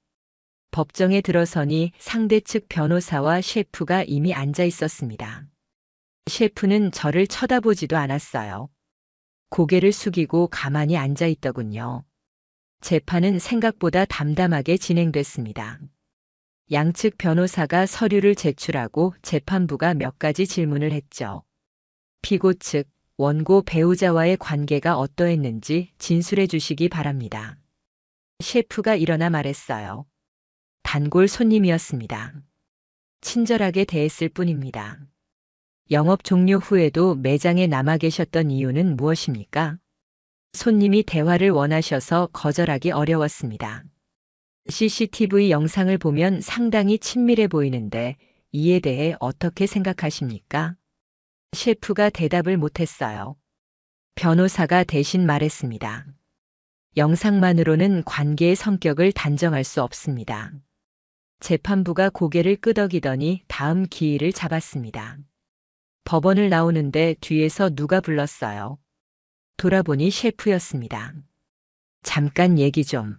법정에 들어서니 상대 측 변호사와 셰프가 이미 앉아 있었습니다. 셰프는 저를 쳐다보지도 않았어요. 고개를 숙이고 가만히 앉아 있더군요. 재판은 생각보다 담담하게 진행됐습니다. 양측 변호사가 서류를 제출하고 재판부가 몇 가지 질문을 했죠. 피고 측, 원고 배우자와의 관계가 어떠했는지 진술해 주시기 바랍니다. 셰프가 일어나 말했어요. 단골 손님이었습니다. 친절하게 대했을 뿐입니다. 영업 종료 후에도 매장에 남아 계셨던 이유는 무엇입니까? 손님이 대화를 원하셔서 거절하기 어려웠습니다. CCTV 영상을 보면 상당히 친밀해 보이는데 이에 대해 어떻게 생각하십니까? 셰프가 대답을 못했어요. 변호사가 대신 말했습니다. 영상만으로는 관계의 성격을 단정할 수 없습니다. 재판부가 고개를 끄덕이더니 다음 기일을 잡았습니다. 법원을 나오는데 뒤에서 누가 불렀어요. 돌아보니 셰프였습니다. 잠깐 얘기 좀.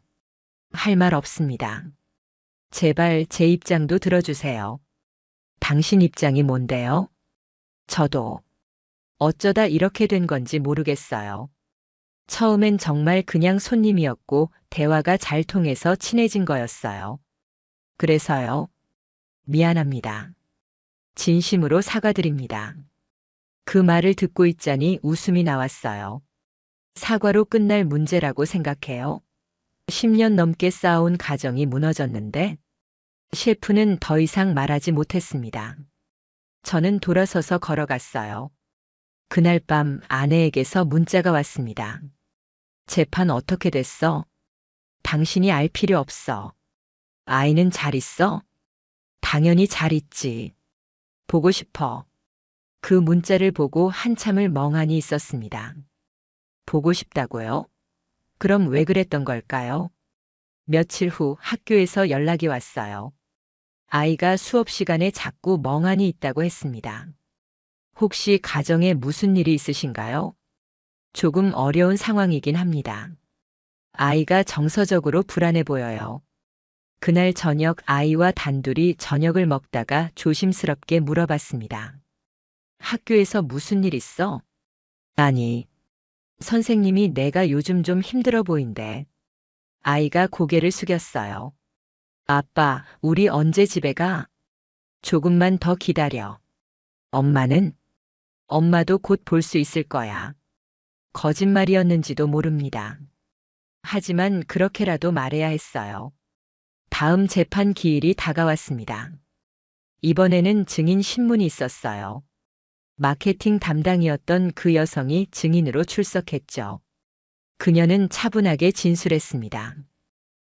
할 말 없습니다. 제발 제 입장도 들어주세요. 당신 입장이 뭔데요? 저도. 어쩌다 이렇게 된 건지 모르겠어요. 처음엔 정말 그냥 손님이었고 대화가 잘 통해서 친해진 거였어요. 그래서요. 미안합니다. 진심으로 사과드립니다. 그 말을 듣고 있자니 웃음이 나왔어요. 사과로 끝날 문제라고 생각해요. 10년 넘게 쌓아온 가정이 무너졌는데 셰프는 더 이상 말하지 못했습니다. 저는 돌아서서 걸어갔어요. 그날 밤 아내에게서 문자가 왔습니다. 재판 어떻게 됐어? 당신이 알 필요 없어. 아이는 잘 있어? 당연히 잘 있지. 보고 싶어. 그 문자를 보고 한참을 멍하니 있었습니다. 보고 싶다고요? 그럼 왜 그랬던 걸까요? 며칠 후 학교에서 연락이 왔어요. 아이가 수업 시간에 자꾸 멍하니 있다고 했습니다. 혹시 가정에 무슨 일이 있으신가요? 조금 어려운 상황이긴 합니다. 아이가 정서적으로 불안해 보여요. 그날 저녁 아이와 단둘이 저녁을 먹다가 조심스럽게 물어봤습니다. 학교에서 무슨 일 있어? 아니, 선생님이 내가 요즘 좀 힘들어 보인대. 아이가 고개를 숙였어요. 아빠, 우리 언제 집에 가? 조금만 더 기다려. 엄마는? 엄마도 곧 볼 수 있을 거야. 거짓말이었는지도 모릅니다. 하지만 그렇게라도 말해야 했어요. 다음 재판 기일이 다가왔습니다. 이번에는 증인 신문이 있었어요. 마케팅 담당이었던 그 여성이 증인으로 출석했죠. 그녀는 차분하게 진술했습니다.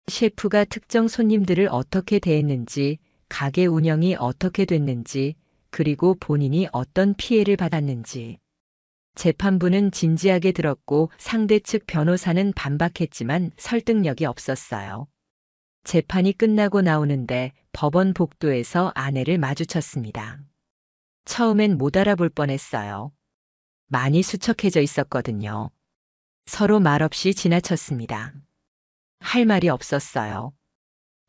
셰프가 특정 손님들을 어떻게 대했는지, 가게 운영이 어떻게 됐는지, 그리고 본인이 어떤 피해를 받았는지. 재판부는 진지하게 들었고 상대 측 변호사는 반박했지만 설득력이 없었어요. 재판이 끝나고 나오는데 법원 복도에서 아내를 마주쳤습니다. 처음엔 못 알아볼 뻔했어요. 많이 수척해져 있었거든요. 서로 말없이 지나쳤습니다. 할 말이 없었어요.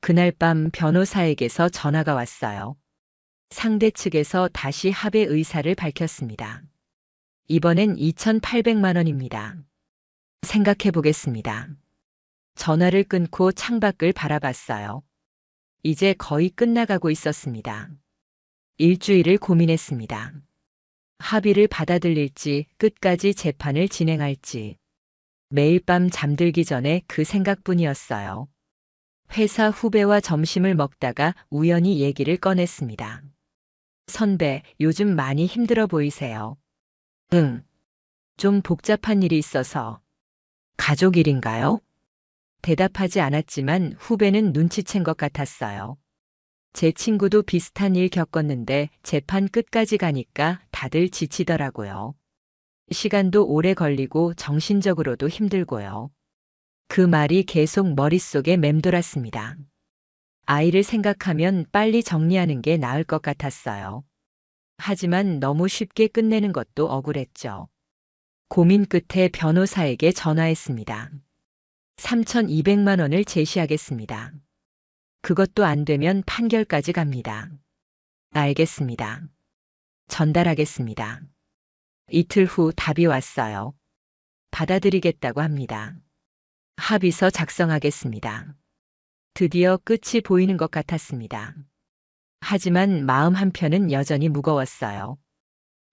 그날 밤 변호사에게서 전화가 왔어요. 상대 측에서 다시 합의 의사를 밝혔습니다. 이번엔 2,800만 원입니다. 생각해 보겠습니다. 전화를 끊고 창밖을 바라봤어요. 이제 거의 끝나가고 있었습니다. 일주일을 고민했습니다. 합의를 받아들일지 끝까지 재판을 진행할지. 매일 밤 잠들기 전에 그 생각뿐이었어요. 회사 후배와 점심을 먹다가 우연히 얘기를 꺼냈습니다. 선배, 요즘 많이 힘들어 보이세요. 응. 좀 복잡한 일이 있어서. 가족 일인가요? 대답하지 않았지만 후배는 눈치챈 것 같았어요. 제 친구도 비슷한 일 겪었는데 재판 끝까지 가니까 다들 지치더라고요. 시간도 오래 걸리고 정신적으로도 힘들고요. 그 말이 계속 머릿속에 맴돌았습니다. 아이를 생각하면 빨리 정리하는 게 나을 것 같았어요. 하지만 너무 쉽게 끝내는 것도 억울했죠. 고민 끝에 변호사에게 전화했습니다. 3,200만 원을 제시하겠습니다. 그것도 안 되면 판결까지 갑니다. 알겠습니다. 전달하겠습니다. 이틀 후 답이 왔어요. 받아들이겠다고 합니다. 합의서 작성하겠습니다. 드디어 끝이 보이는 것 같았습니다. 하지만 마음 한편은 여전히 무거웠어요.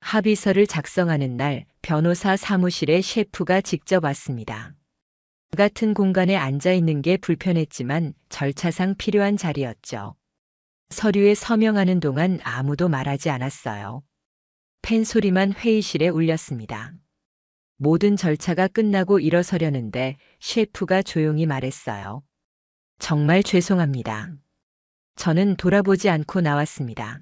합의서를 작성하는 날 변호사 사무실에 셰프가 직접 왔습니다. 같은 공간에 앉아 있는 게 불편했지만 절차상 필요한 자리였죠. 서류에 서명하는 동안 아무도 말하지 않았어요. 펜 소리만 회의실에 울렸습니다. 모든 절차가 끝나고 일어서려는데 셰프가 조용히 말했어요. 정말 죄송합니다. 저는 돌아보지 않고 나왔습니다.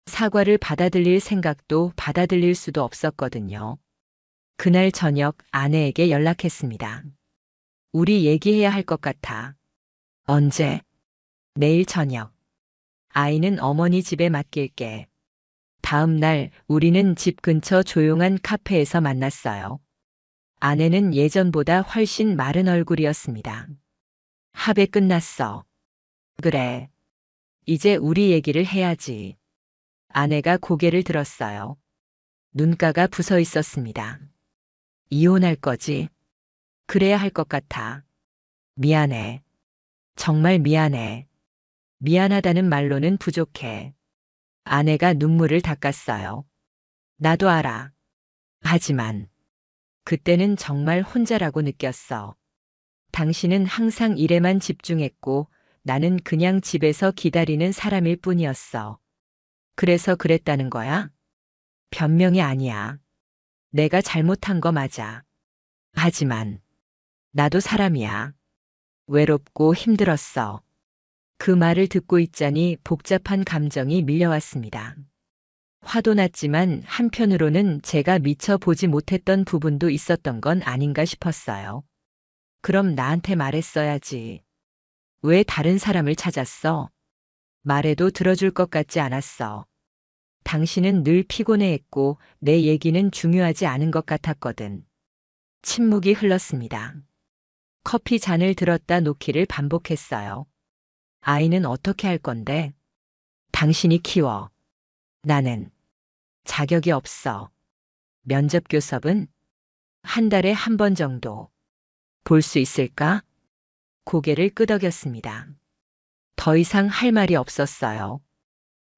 사과를 받아들일 생각도 받아들일 수도 없었거든요. 그날 저녁 아내에게 연락했습니다. 우리 얘기해야 할 것 같아. 언제? 내일 저녁. 아이는 어머니 집에 맡길게. 다음 날 우리는 집 근처 조용한 카페에서 만났어요. 아내는 예전보다 훨씬 마른 얼굴이었습니다. 합의 끝났어. 그래. 이제 우리 얘기를 해야지. 아내가 고개를 들었어요. 눈가가 부서 있었습니다. 이혼할 거지? 그래야 할 것 같아. 미안해. 정말 미안해. 미안하다는 말로는 부족해. 아내가 눈물을 닦았어요. 나도 알아. 하지만 그때는 정말 혼자라고 느꼈어. 당신은 항상 일에만 집중했고 나는 그냥 집에서 기다리는 사람일 뿐이었어. 그래서 그랬다는 거야? 변명이 아니야. 내가 잘못한 거 맞아. 하지만 나도 사람이야. 외롭고 힘들었어. 그 말을 듣고 있자니 복잡한 감정이 밀려왔습니다. 화도 났지만 한편으로는 제가 미처 보지 못했던 부분도 있었던 건 아닌가 싶었어요. 그럼 나한테 말했어야지. 왜 다른 사람을 찾았어? 말해도 들어줄 것 같지 않았어. 당신은 늘 피곤해했고 내 얘기는 중요하지 않은 것 같았거든. 침묵이 흘렀습니다. 커피 잔을 들었다 놓기를 반복했어요. 아이는 어떻게 할 건데? 당신이 키워. 나는 자격이 없어. 면접 교섭은 한 달에 한 번 정도. 볼 수 있을까? 고개를 끄덕였습니다. 더 이상 할 말이 없었어요.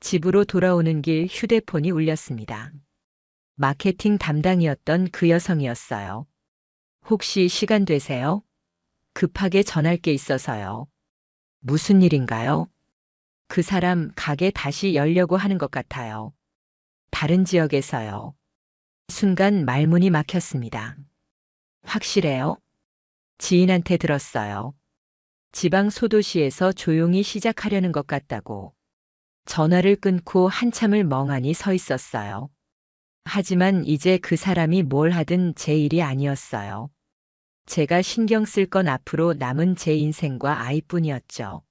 집으로 돌아오는 길 휴대폰이 울렸습니다. 마케팅 담당이었던 그 여성이었어요. 혹시 시간 되세요? 급하게 전할 게 있어서요. 무슨 일인가요? 그 사람 가게 다시 열려고 하는 것 같아요. 다른 지역에서요. 순간 말문이 막혔습니다. 확실해요? 지인한테 들었어요. 지방 소도시에서 조용히 시작하려는 것 같다고. 전화를 끊고 한참을 멍하니 서 있었어요. 하지만 이제 그 사람이 뭘 하든 제 일이 아니었어요. 제가 신경 쓸 건 앞으로 남은 제 인생과 아이뿐이었죠.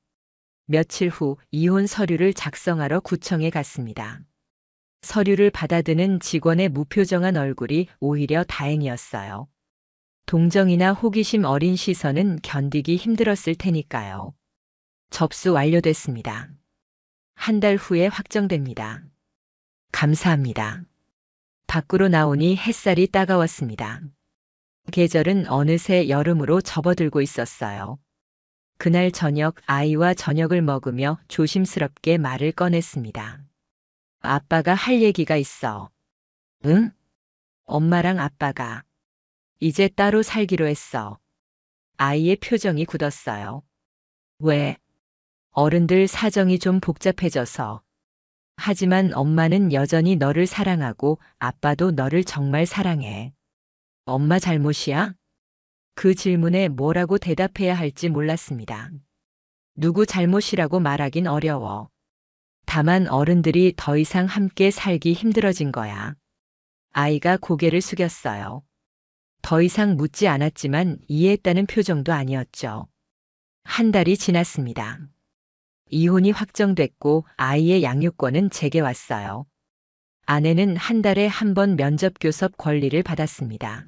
며칠 후 이혼 서류를 작성하러 구청에 갔습니다. 서류를 받아드는 직원의 무표정한 얼굴이 오히려 다행이었어요. 동정이나 호기심 어린 시선은 견디기 힘들었을 테니까요. 접수 완료됐습니다. 한 달 후에 확정됩니다. 감사합니다. 밖으로 나오니 햇살이 따가웠습니다. 계절은 어느새 여름으로 접어들고 있었어요. 그날 저녁 아이와 저녁을 먹으며 조심스럽게 말을 꺼냈습니다. 아빠가 할 얘기가 있어. 응? 엄마랑 아빠가 이제 따로 살기로 했어. 아이의 표정이 굳었어요. 왜? 어른들 사정이 좀 복잡해져서. 하지만 엄마는 여전히 너를 사랑하고 아빠도 너를 정말 사랑해. 엄마 잘못이야? 그 질문에 뭐라고 대답해야 할지 몰랐습니다. 누구 잘못이라고 말하긴 어려워. 다만 어른들이 더 이상 함께 살기 힘들어진 거야. 아이가 고개를 숙였어요. 더 이상 묻지 않았지만 이해했다는 표정도 아니었죠. 한 달이 지났습니다. 이혼이 확정됐고 아이의 양육권은 제게 왔어요. 아내는 한 달에 한 번 면접 교섭 권리를 받았습니다.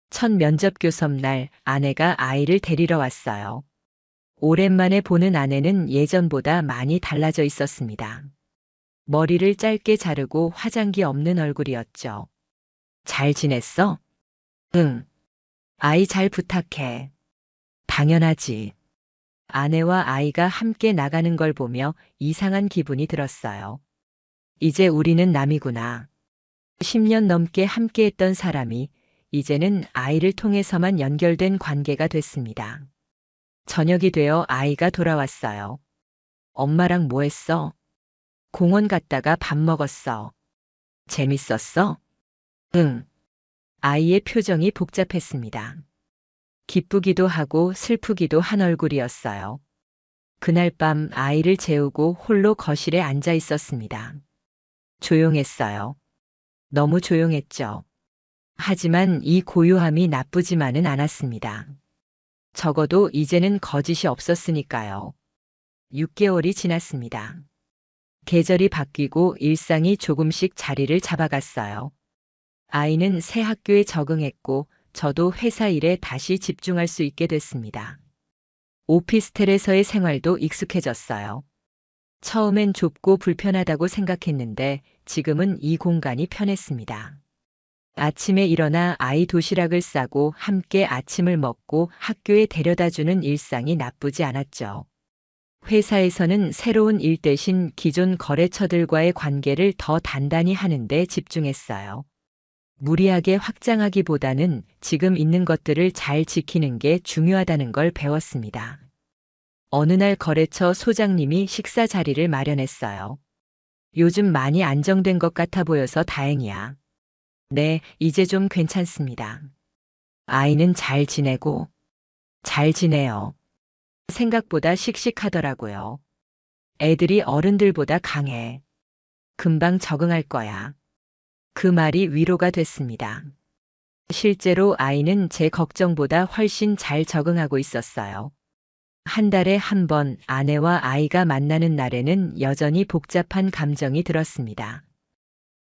첫 면접 교섭 날 아내가 아이를 데리러 왔어요. 오랜만에 보는 아내는 예전보다 많이 달라져 있었습니다. 머리를 짧게 자르고 화장기 없는 얼굴이었죠. 잘 지냈어? 응. 아이 잘 부탁해. 당연하지. 아내와 아이가 함께 나가는 걸 보며 이상한 기분이 들었어요. 이제 우리는 남이구나. 10년 넘게 함께했던 사람이 이제는 아이를 통해서만 연결된 관계가 됐습니다. 저녁이 되어 아이가 돌아왔어요. 엄마랑 뭐 했어? 공원 갔다가 밥 먹었어. 재밌었어? 응. 아이의 표정이 복잡했습니다. 기쁘기도 하고 슬프기도 한 얼굴이었어요. 그날 밤 아이를 재우고 홀로 거실에 앉아 있었습니다. 조용했어요. 너무 조용했죠. 하지만 이 고요함이 나쁘지만은 않았습니다. 적어도 이제는 거짓이 없었으니까요. 6개월이 지났습니다. 계절이 바뀌고 일상이 조금씩 자리를 잡아갔어요. 아이는 새 학교에 적응했고 저도 회사 일에 다시 집중할 수 있게 됐습니다. 오피스텔에서의 생활도 익숙해졌어요. 처음엔 좁고 불편하다고 생각했는데 지금은 이 공간이 편했습니다. 아침에 일어나 아이 도시락을 싸고 함께 아침을 먹고 학교에 데려다주는 일상이 나쁘지 않았죠. 회사에서는 새로운 일 대신 기존 거래처들과의 관계를 더 단단히 하는 데 집중했어요. 무리하게 확장하기보다는 지금 있는 것들을 잘 지키는 게 중요하다는 걸 배웠습니다. 어느 날 거래처 소장님이 식사 자리를 마련했어요. 요즘 많이 안정된 것 같아 보여서 다행이야. 네, 이제 좀 괜찮습니다. 아이는 잘 지내고, 잘 지내요. 생각보다 씩씩하더라고요. 애들이 어른들보다 강해. 금방 적응할 거야. 그 말이 위로가 됐습니다. 실제로 아이는 제 걱정보다 훨씬 잘 적응하고 있었어요. 한 달에 한 번 아내와 아이가 만나는 날에는 여전히 복잡한 감정이 들었습니다.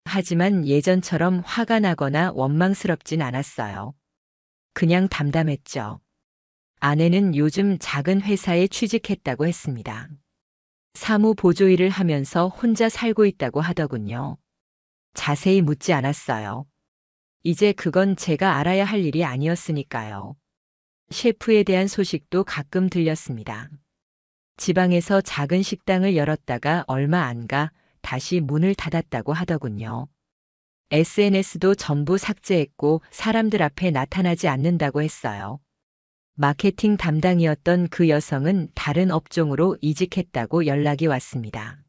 하지만 예전처럼 화가 나거나 원망스럽진 않았어요. 그냥 담담했죠. 아내는 요즘 작은 회사에 취직했다고 했습니다. 사무 보조 일을 하면서 혼자 살고 있다고 하더군요. 자세히 묻지 않았어요. 이제 그건 제가 알아야 할 일이 아니었으니까요. 셰프에 대한 소식도 가끔 들렸습니다. 지방에서 작은 식당을 열었다가 얼마 안 가 다시 문을 닫았다고 하더군요. SNS도 전부 삭제했고 사람들 앞에 나타나지 않는다고 했어요. 마케팅 담당이었던 그 여성은 다른 업종으로 이직했다고 연락이 왔습니다.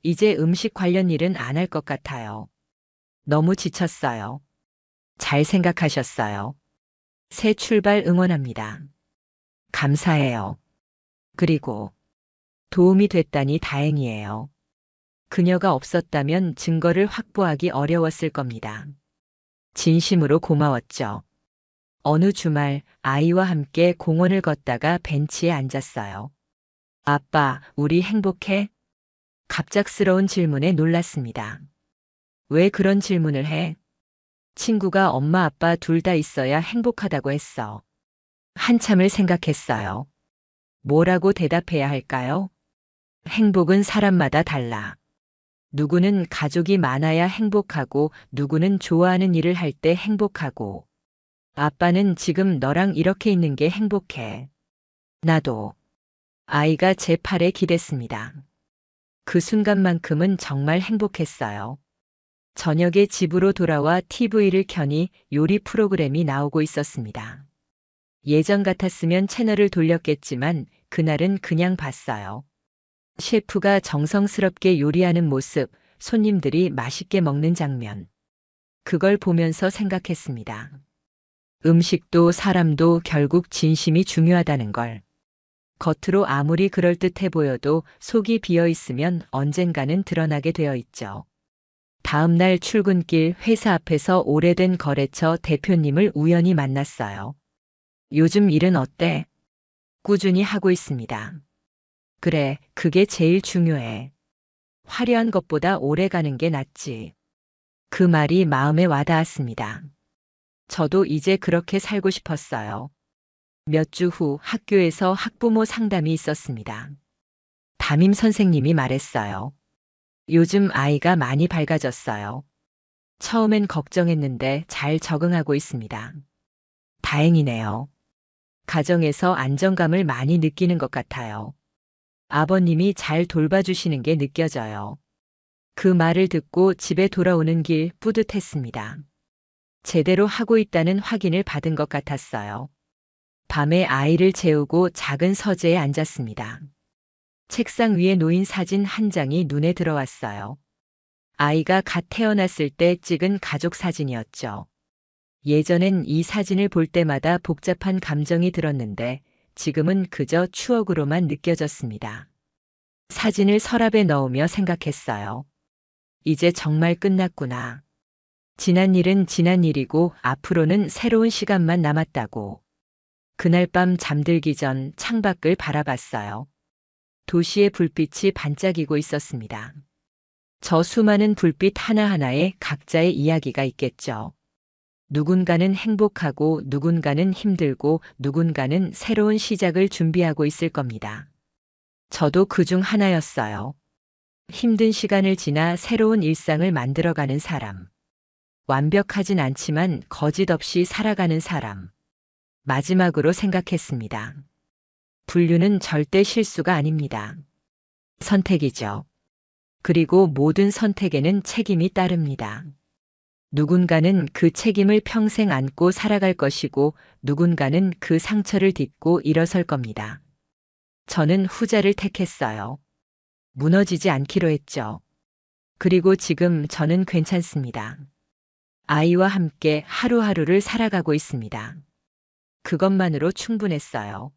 이제 음식 관련 일은 안 할 것 같아요. 너무 지쳤어요. 잘 생각하셨어요. 새 출발 응원합니다. 감사해요. 그리고 도움이 됐다니 다행이에요. 그녀가 없었다면 증거를 확보하기 어려웠을 겁니다. 진심으로 고마웠죠. 어느 주말 아이와 함께 공원을 걷다가 벤치에 앉았어요. 아빠, 우리 행복해? 갑작스러운 질문에 놀랐습니다. 왜 그런 질문을 해? 친구가 엄마 아빠 둘 다 있어야 행복하다고 했어. 한참을 생각했어요. 뭐라고 대답해야 할까요? 행복은 사람마다 달라. 누구는 가족이 많아야 행복하고 누구는 좋아하는 일을 할 때 행복하고 아빠는 지금 너랑 이렇게 있는 게 행복해. 나도. 아이가 제 팔에 기댔습니다. 그 순간만큼은 정말 행복했어요. 저녁에 집으로 돌아와 TV를 켜니 요리 프로그램이 나오고 있었습니다. 예전 같았으면 채널을 돌렸겠지만 그날은 그냥 봤어요. 셰프가 정성스럽게 요리하는 모습, 손님들이 맛있게 먹는 장면. 그걸 보면서 생각했습니다. 음식도 사람도 결국 진심이 중요하다는 걸. 겉으로 아무리 그럴듯해 보여도 속이 비어 있으면 언젠가는 드러나게 되어 있죠. 다음 날 출근길 회사 앞에서 오래된 거래처 대표님을 우연히 만났어요. 요즘 일은 어때? 꾸준히 하고 있습니다. 그래, 그게 제일 중요해. 화려한 것보다 오래 가는 게 낫지. 그 말이 마음에 와닿았습니다. 저도 이제 그렇게 살고 싶었어요. 몇 주 후 학교에서 학부모 상담이 있었습니다. 담임 선생님이 말했어요. 요즘 아이가 많이 밝아졌어요. 처음엔 걱정했는데 잘 적응하고 있습니다. 다행이네요. 가정에서 안정감을 많이 느끼는 것 같아요. 아버님이 잘 돌봐주시는 게 느껴져요. 그 말을 듣고 집에 돌아오는 길 뿌듯했습니다. 제대로 하고 있다는 확인을 받은 것 같았어요. 밤에 아이를 재우고 작은 서재에 앉았습니다. 책상 위에 놓인 사진 한 장이 눈에 들어왔어요. 아이가 갓 태어났을 때 찍은 가족 사진이었죠. 예전엔 이 사진을 볼 때마다 복잡한 감정이 들었는데 지금은 그저 추억으로만 느껴졌습니다. 사진을 서랍에 넣으며 생각했어요. 이제 정말 끝났구나. 지난 일은 지난 일이고 앞으로는 새로운 시간만 남았다고. 그날 밤 잠들기 전 창밖을 바라봤어요. 도시의 불빛이 반짝이고 있었습니다. 저 수많은 불빛 하나하나에 각자의 이야기가 있겠죠. 누군가는 행복하고 누군가는 힘들고 누군가는 새로운 시작을 준비하고 있을 겁니다. 저도 그중 하나였어요. 힘든 시간을 지나 새로운 일상을 만들어가는 사람. 완벽하진 않지만 거짓 없이 살아가는 사람. 마지막으로 생각했습니다. 분류는 절대 실수가 아닙니다. 선택이죠. 그리고 모든 선택에는 책임이 따릅니다. 누군가는 그 책임을 평생 안고 살아갈 것이고 누군가는 그 상처를 딛고 일어설 겁니다. 저는 후자를 택했어요. 무너지지 않기로 했죠. 그리고 지금 저는 괜찮습니다. 아이와 함께 하루하루를 살아가고 있습니다. 그것만으로 충분했어요.